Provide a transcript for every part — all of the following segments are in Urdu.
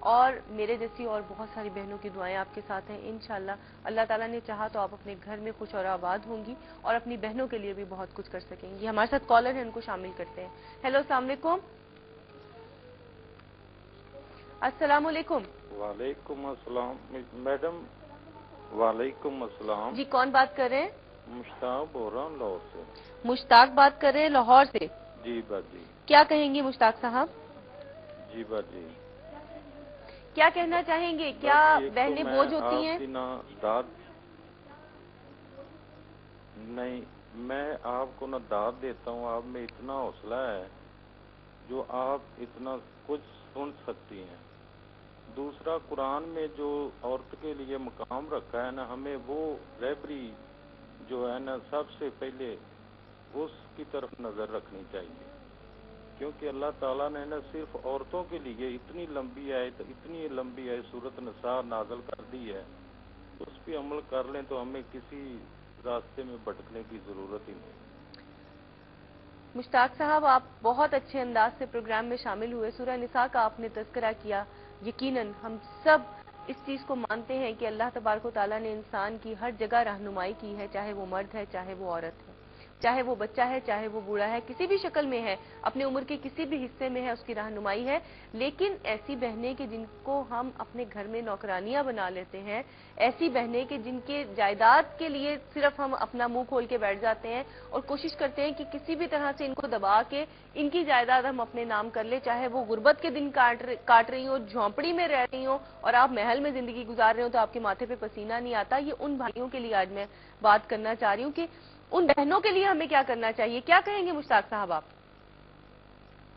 اور میرے جیسی اور بہت ساری بہنوں کی دعائیں آپ کے ساتھ ہیں. انشاءاللہ اللہ تعالیٰ نے چاہا تو آپ اپنے گھر میں خوش اور آباد ہوں گی اور اپنی بہنوں کے لیے بھی بہت کچھ کر سکیں گی. ہمارے ساتھ کالر ہیں, ان کو شامل کرتے ہیں. ہیلو, السلام علیکم. السلام علیکم. وعلیکم السلام میڈم. وعلیکم السلام. جی, کون بات کر رہے ہیں؟ مشتاق بول رہا ہوں لاہور سے. مشتاق بات کر رہے ہیں لاہور سے. جی باجی. کیا کہیں گے مشتاق صاحب؟ جی باجی, کیا کہنا چاہیں گے؟ کیا بہنیں بوجھ ہوتی ہیں؟ نہیں, میں آپ کو نہ داد دیتا ہوں, آپ میں اتنا حوصلہ ہے جو آپ اتنا کچھ سن سکتی ہیں. دوسرا, قرآن میں جو عورت کے لیے مقام رکھا ہے نا, ہمیں وہ رہبری جو ہے نا سب سے پہلے اس کی طرف نظر رکھنی چاہیے, کیونکہ اللہ تعالیٰ نے نا صرف عورتوں کے لیے اتنی لمبی ہے سورۃ النساء نازل کر دی ہے. اس پہ عمل کر لیں تو ہمیں کسی راستے میں بھٹکنے کی ضرورت ہی نہیں. مشتاق صاحب, آپ بہت اچھے انداز سے پروگرام میں شامل ہوئے. سورہ نساء کا آپ نے تذکرہ کیا. یقیناً ہم سب اس چیز کو مانتے ہیں کہ اللہ تبارک و تعالیٰ نے انسان کی ہر جگہ رہنمائی کی ہے, چاہے وہ مرد ہے, چاہے وہ عورت ہے, چاہے وہ بچہ ہے, چاہے وہ بوڑھا ہے, کسی بھی شکل میں ہے, اپنے عمر کے کسی بھی حصے میں ہے, اس کی رہنمائی ہے. لیکن ایسی بہنیں کہ جن کو ہم اپنے گھر میں نوکرانیاں بنا لیتے ہیں, ایسی بہنیں کہ جن کے جائیداد کے لیے صرف ہم اپنا منہ کھول کے بیٹھ جاتے ہیں اور کوشش کرتے ہیں کہ کسی بھی طرح سے ان کو دبا کے ان کی جائیداد ہم اپنے نام کر لیں, چاہے وہ غربت کے دن کاٹ رہی ہوں, جھونپڑی میں رہ رہی ہوں اور آپ محل میں زندگی گزار رہے ہوں تو آپ کے ماتھے پہ پسینہ نہیں آتا. یہ ان بھائیوں کے لیے آج میں بات کرنا چاہ رہی ہوں کہ ان بہنوں کے لیے ہمیں کیا کرنا چاہیے. کیا کہیں گے مشتاق صاحب آپ؟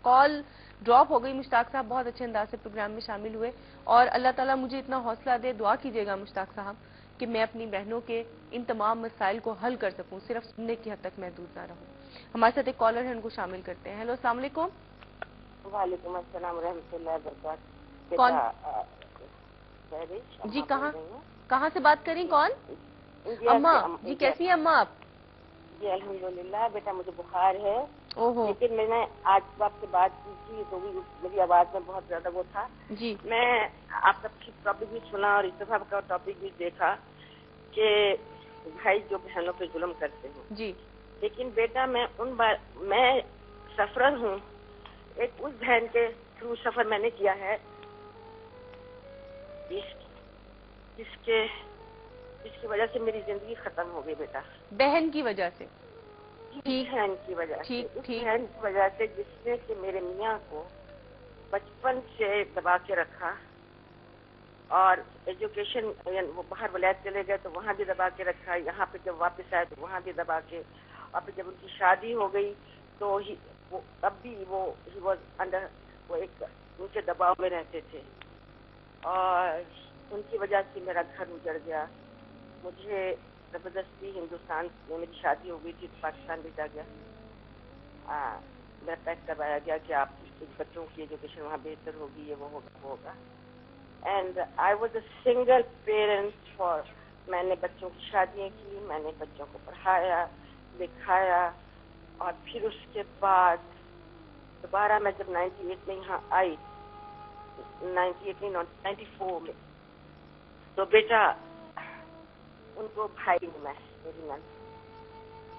کال ڈراپ ہو گئی. مشتاق صاحب بہت اچھے انداز سے پروگرام میں شامل ہوئے اور اللہ تعالیٰ مجھے اتنا حوصلہ دے. دعا کیجیے گا مشتاق صاحب کہ میں اپنی بہنوں کے ان تمام مسائل کو حل کر سکوں, صرف سننے کی حد تک محدود نہ رہوں. ہمارے ساتھ ایک کالر ہے, ان کو شامل کرتے ہیں. ہیلو, السلام علیکم. وعلیکم السلام ورحمۃ اللہ وبرکاتہ. کون؟ جی, کہاں سے بات کریں؟ کون؟ اماں. جی, کیسی ہیں اماں آپ؟ جی الحمدللہ. بیٹا مجھے بخار ہے, لیکن میں نے آج آپ سے بات کی تھی تو میری آواز میں بہت زیادہ وہ تھا. جی, میں آپ کا ٹاپک بھی سنا اور اتفاق کا ٹاپک بھی دیکھا کہ بھائی جو بہنوں پہ ظلم کرتے ہیں. جی, لیکن بیٹا میں سفرر ہوں. ایک اس بہن کے تھرو سفر میں نے کیا ہے جس کی وجہ سے میری زندگی ختم ہو گئی بیٹا. بہن کی وجہ سے؟ بہن کی وجہ سے, اس بہن کی وجہ سے جس نے کہ میرے میاں کو بچپن سے دبا کے رکھا اور ایجوکیشن وہ باہر ولایت چلے گئے تو وہاں بھی دبا کے رکھا, یہاں پہ جب واپس آئے تو وہاں بھی دبا کے, اور پھر جب ان کی شادی ہو گئی تو تب بھی وہ انڈر وہ ایک ان کے دباؤ میں رہتے تھے اور ان کی وجہ سے میرا گھر اجڑ گیا. مجھے زبردستی ہندوستان میں میری شادی ہو گئی تھی تو پاکستان بھیجا گیا. میرا پیک کروایا گیا کہ آپ بچوں کی ایجوکیشن وہاں بہتر ہوگی, یہ وہ ہوگا. And I was a single parent میں نے بچوں کی شادیاں کی, میں نے بچوں کو پڑھایا لکھایا, اور پھر اس کے بعد دوبارہ میں جب 98 میں یہاں آئی, 94 میں, تو بیٹا ان کو بھائی میں میری نند,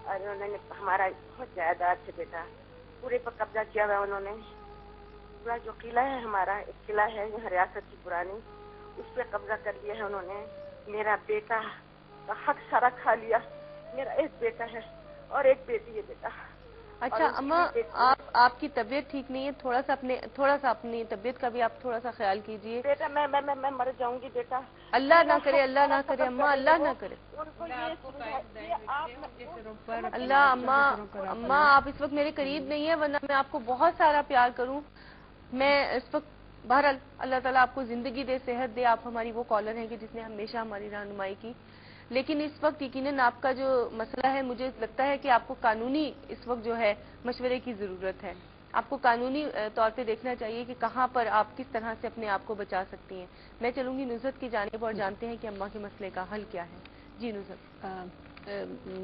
اور انہوں نے ہمارا بہت جائیداد سے بیٹا پورے پر قبضہ کیا ہوا. انہوں نے پورا جو قلعہ ہے ہمارا, ایک قلعہ ہے یہاں ریاست کی پرانی, اس پہ قبضہ کر لیا ہے انہوں نے. میرا بیٹا کا حق سارا کھا لیا. میرا ایک بیٹا ہے اور ایک بیٹی ہے بیٹا. اچھا اماں, آپ کی طبیعت ٹھیک نہیں ہے, تھوڑا سا اپنی طبیعت کا بھی آپ تھوڑا سا خیال کیجیے. بیٹا میں مر جاؤں گی بیٹا. اللہ نہ کرے, اللہ نہ کرے اماں, اللہ نہ کرے. اللہ اماں آپ اس وقت میرے قریب نہیں ہے, ورنہ میں آپ کو بہت سارا پیار کروں. میں اس وقت بہرحال اللہ تعالیٰ آپ کو زندگی دے, صحت دے. آپ ہماری وہ کالر ہیں کہ جس نے ہمیشہ ہماری رہنمائی کی. لیکن اس وقت یقیناً آپ کا جو مسئلہ ہے, مجھے لگتا ہے کہ آپ کو قانونی اس وقت جو ہے مشورے کی ضرورت ہے. آپ کو قانونی طور پہ دیکھنا چاہیے کہ کہاں پر آپ کس طرح سے اپنے آپ کو بچا سکتی ہیں. میں چلوں گی نصرت کی جانب اور جانتے ہیں کہ اماں کے مسئلے کا حل کیا ہے. جی نصرت.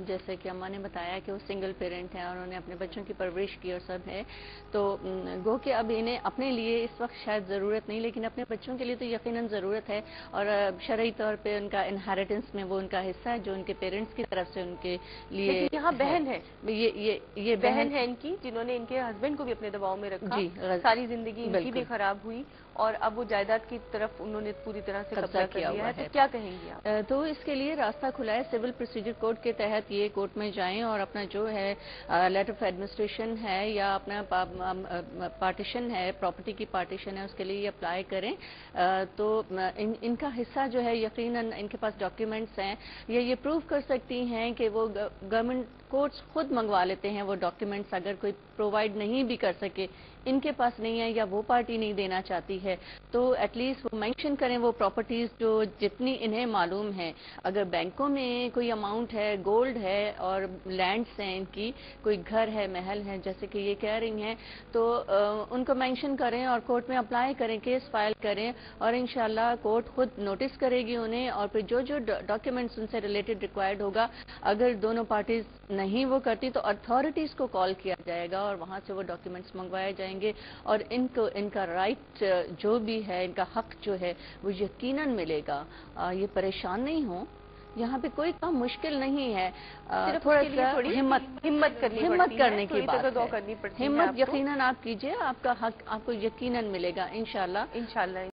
جیسے کہ اماں نے بتایا کہ وہ سنگل پیرنٹ ہیں اور انہوں نے اپنے بچوں کی پرورش کی اور سب ہے، تو گو کہ اب انہیں اپنے لیے اس وقت شاید ضرورت نہیں، لیکن اپنے بچوں کے لیے تو یقیناً ضرورت ہے، اور شرعی طور پہ ان کا انہیریٹنس میں وہ ان کا حصہ ہے جو ان کے پیرنٹس کی طرف سے ان کے لیے یہاں بہن ہے، یہ بہن ہے ان کی، جنہوں نے ان کے ہسبینڈ کو بھی اپنے دباؤ میں رکھا، ساری زندگی ان کی بھی خراب ہوئی اور اب وہ جائیداد کی طرف انہوں نے پوری طرح سے قبضہ کیا ہوا ہے، تو کیا کہیں گے آپ؟ تو اس کے لیے راستہ کھلا ہے، سول پروسیجر کوڈ کے تحت یہ کورٹ میں جائیں اور اپنا جو ہے لیٹر آف ایڈمنسٹریشن ہے یا اپنا پارٹیشن ہے، پراپرٹی کی پارٹیشن ہے، اس کے لیے یہ اپلائی کریں، تو ان کا حصہ جو ہے یقیناً ان کے پاس ڈاکیومنٹس ہیں، یہ پروو کر سکتی ہیں کہ وہ گورنمنٹ کورٹس خود منگوا لیتے ہیں وہ ڈاکیومنٹس، اگر کوئی پرووائڈ نہیں بھی کر سکے، ان کے پاس نہیں ہے یا وہ پارٹی نہیں دینا چاہتی ہے، تو ایٹ لیسٹ وہ مینشن کریں وہ پراپرٹیز جو جتنی انہیں معلوم ہے، اگر بینکوں میں کوئی اماؤنٹ ہے، گولڈ ہے اور لینڈس ہیں ان کی، کوئی گھر ہے، محل ہے جیسے کہ یہ کہہ رہی ہیں، تو ان کو مینشن کریں اور کورٹ میں اپلائی کریں، کیس فائل کریں، اور انشاءاللہ کورٹ خود نوٹس کرے گی انہیں، اور پھر جو ڈاکیومنٹس ان سے ریلیٹڈ ریکوائرڈ ہوگا، اگر دونوں پارٹیز نہیں وہ کرتی تو اتھارٹیز کو کال کیا جائے گا اور وہاں سے وہ ڈاکیومنٹس منگوائے جائیں گے، اور ان کا رائٹ جو بھی ہے، ان کا حق جو ہے وہ یقیناً ملے گا، یہ پریشان نہیں ہوں، یہاں پہ کوئی کام مشکل نہیں ہے، تھوڑا سا ہمت کرنے کی بات ہے، ہمت یقیناً آپ کیجئے، آپ کا حق آپ کو یقیناً ملے گا انشاءاللہ۔